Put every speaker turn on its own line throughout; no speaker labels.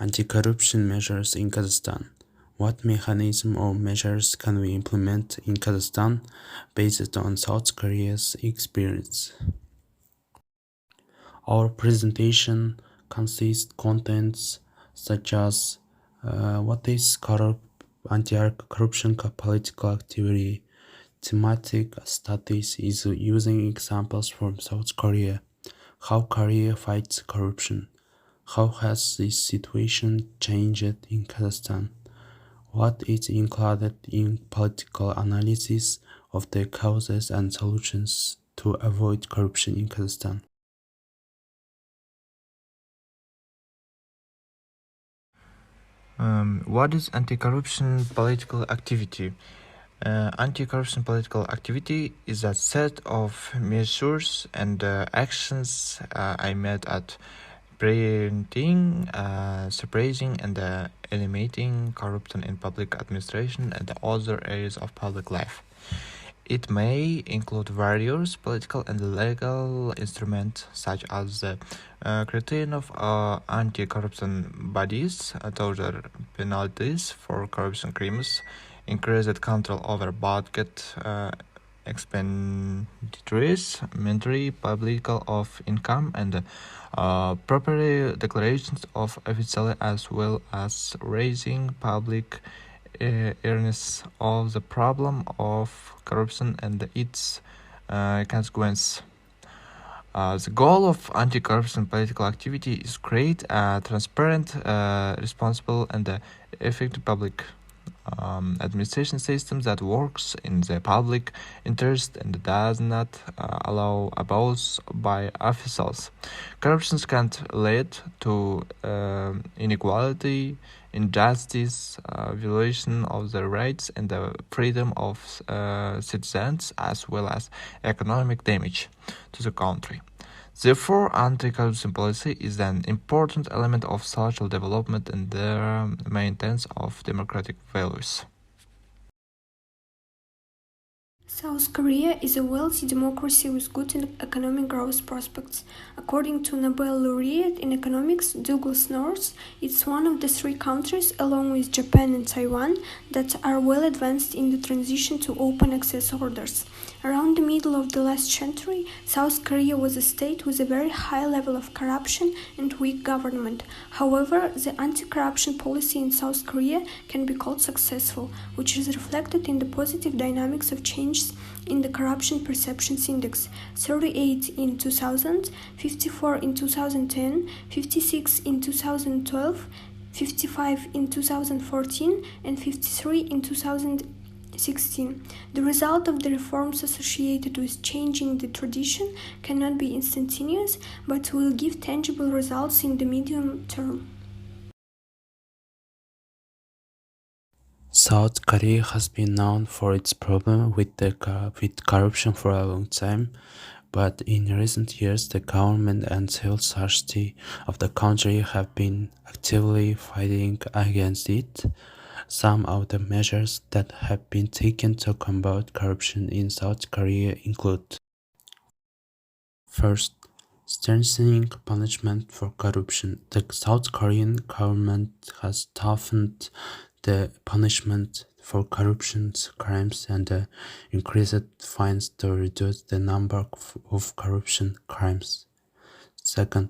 Anti-corruption measures in Kazakhstan. What mechanism or measures can we implement in Kazakhstan based on South Korea's experience? Our presentation consists contents such as what is anti-corruption political activity, thematic studies is using examples from South Korea, how Korea fights corruption, how has this situation changed in Kazakhstan, what is included in political analysis of the causes and solutions to avoid corruption in Kazakhstan.
What is anti-corruption political activity? Anti-corruption political activity is a set of measures and actions aimed at preventing, suppressing, and eliminating corruption in public administration and other areas of public life. It may include various political and legal instruments such as the creation of anti-corruption bodies, total penalties for corruption crimes, increased control over budget expenditures, monetary public of income, and proper declarations of officials, as well as raising public awareness of the problem of corruption and its consequence. The goal of anti-corruption political activity is create a transparent, responsible, and effective public administration system that works in the public interest and does not allow abuse by officials. Corruption can lead to inequality, injustice, violation of the rights and the freedom of citizens, as well as economic damage to the country. Therefore, anti-corruption policy is an important element of social development and the maintenance of democratic values.
South Korea is a wealthy democracy with good economic growth prospects. According to Nobel laureate in economics Douglas North, it's one of the three countries, along with Japan and Taiwan, that are well advanced in the transition to open access orders. Around the middle of the last century, South Korea was a state with a very high level of corruption and weak government. However, the anti-corruption policy in South Korea can be called successful, which is reflected in the positive dynamics of changes in the Corruption Perceptions Index: 38 in 2000, 54 in 2010, 56 in 2012, 55 in 2014, and 53 in 2016. The result of the reforms associated with changing the tradition cannot be instantaneous, but will give tangible results in the medium term.
South Korea has been known for its problem with corruption for a long time, but in recent years the government and civil society of the country have been actively fighting against it. Some of the measures that have been taken to combat corruption in South Korea include: first, strengthening punishment for corruption. The South Korean government has toughened the punishment for corruption crimes and increased fines to reduce the number of corruption crimes. Second,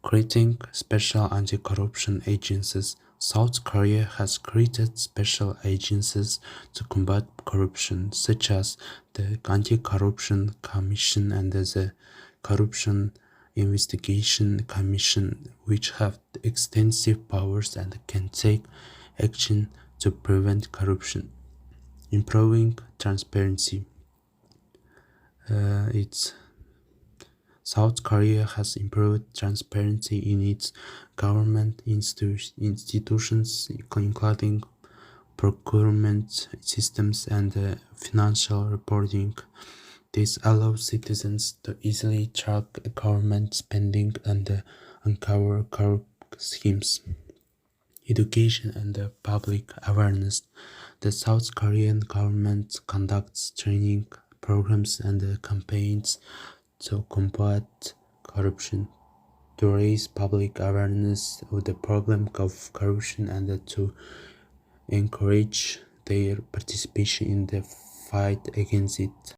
creating special anti-corruption agencies. South Korea has created special agencies to combat corruption, such as the Anti-Corruption Commission and the Corruption Investigation Commission, which have extensive powers and can take action to prevent corruption. Improving transparency. South Korea has improved transparency in its government institutions, including procurement systems and financial reporting. This allows citizens to easily track government spending and uncover corrupt schemes. Education and public awareness. The South Korean government conducts training programs and campaigns to combat corruption. to raise public awareness of the problem of corruption and to encourage their participation in the fight against it.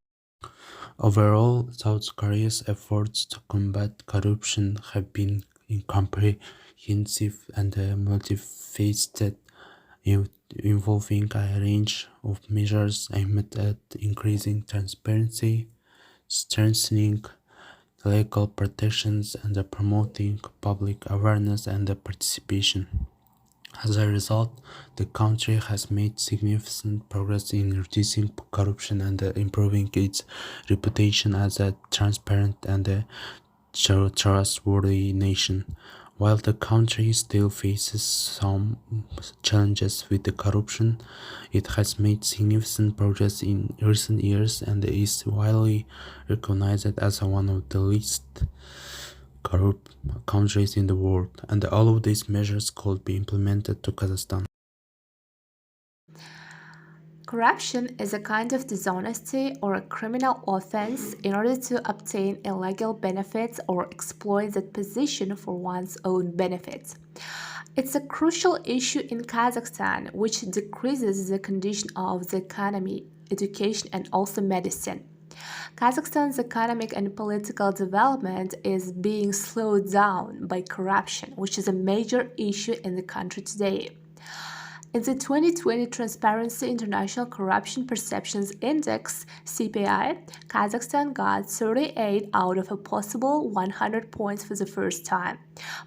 Overall, South Korea's efforts to combat corruption have been comprehensive and multifaceted, involving a range of measures aimed at increasing transparency, strengthening legal protections, and promoting public awareness and participation. As a result, the country has made significant progress in reducing corruption and improving its reputation as a transparent and trustworthy nation. While the country still faces some challenges with the corruption, it has made significant progress in recent years and is widely recognized as one of the least corrupt countries in the world, and all of these measures could be implemented to Kazakhstan.
Corruption is a kind of dishonesty or a criminal offense in order to obtain illegal benefits or exploit that position for one's own benefit. It's a crucial issue in Kazakhstan, which decreases the condition of the economy, education, and also medicine. Kazakhstan's economic and political development is being slowed down by corruption, which is a major issue in the country today. In the 2020 Transparency International Corruption Perceptions Index (CPI), Kazakhstan got 38 out of a possible 100 points for the first time,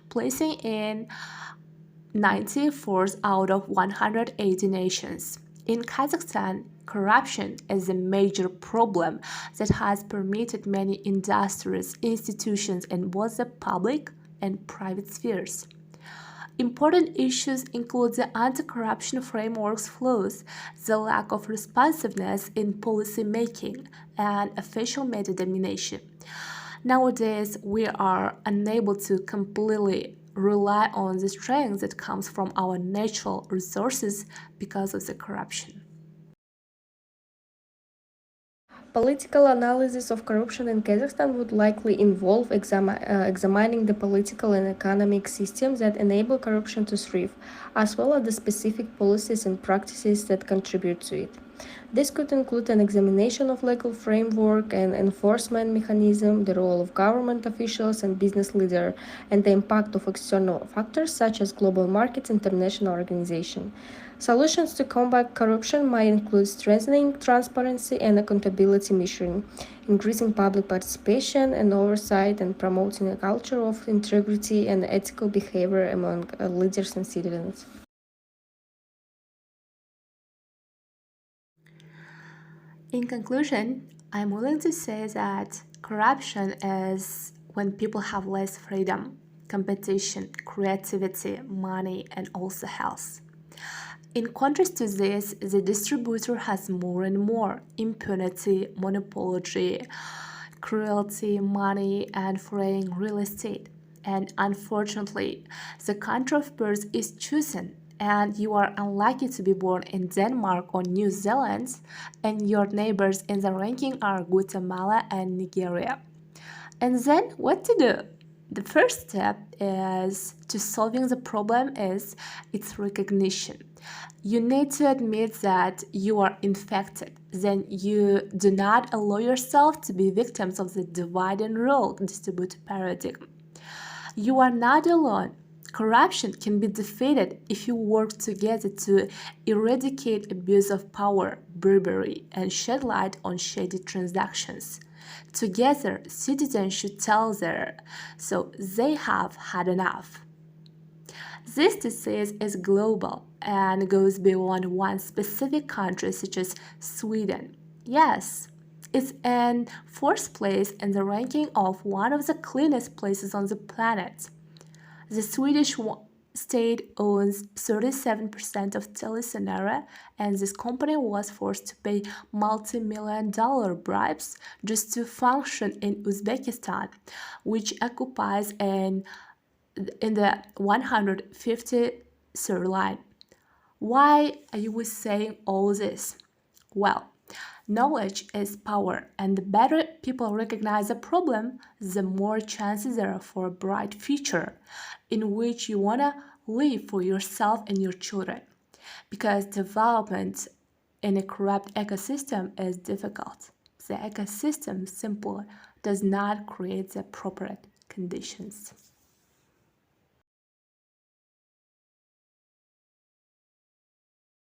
placing in 94th out of 180 nations. In Kazakhstan, corruption is a major problem that has permeated many industries, institutions in both the public and private spheres. Important issues include the anti-corruption framework's flaws, the lack of responsiveness in policy making, and official media domination. Nowadays, we are unable to completely rely on the strength that comes from our natural resources because of the corruption.
Political analysis of corruption in Kazakhstan would likely involve examining the political and economic systems that enable corruption to thrive, as well as the specific policies and practices that contribute to it. This could include an examination of legal framework and enforcement mechanism, the role of government officials and business leaders, and the impact of external factors such as global markets and international organizations. Solutions to combat corruption might include strengthening transparency and accountability measuring, increasing public participation and oversight, and promoting a culture of integrity and ethical behavior among leaders and citizens.
In conclusion, I'm willing to say that corruption is when people have less freedom, competition, creativity, money, and also health. In contrast to this, the distributor has more and more impunity, monopoly, cruelty, money, and foreign real estate. And unfortunately, the country of birth is chosen, and you are unlucky to be born in Denmark or New Zealand, and your neighbors in the ranking are Guatemala and Nigeria. And then what to do? The first step is to solving the problem is its recognition. You need to admit that you are infected. Then you do not allow yourself to be victims of the divide and rule distributed paradigm. You are not alone. Corruption can be defeated if you work together to eradicate abuse of power, bribery, and shed light on shady transactions. Together, citizens should tell their, so they have had enough. This disease is global and goes beyond one specific country such as Sweden. Yes, it's in fourth place in the ranking of one of the cleanest places on the planet. The Swedish state owns 37% of TeliaSonera, and this company was forced to pay multi-million-dollar bribes just to function in Uzbekistan, which occupies in the 153rd line. Why are you saying all this? Well, Knowledge is power, and the better people recognize a problem, the more chances there are for a bright future in which you want to live for yourself and your children. Because development in a corrupt ecosystem is difficult. The ecosystem simply does not create the appropriate conditions.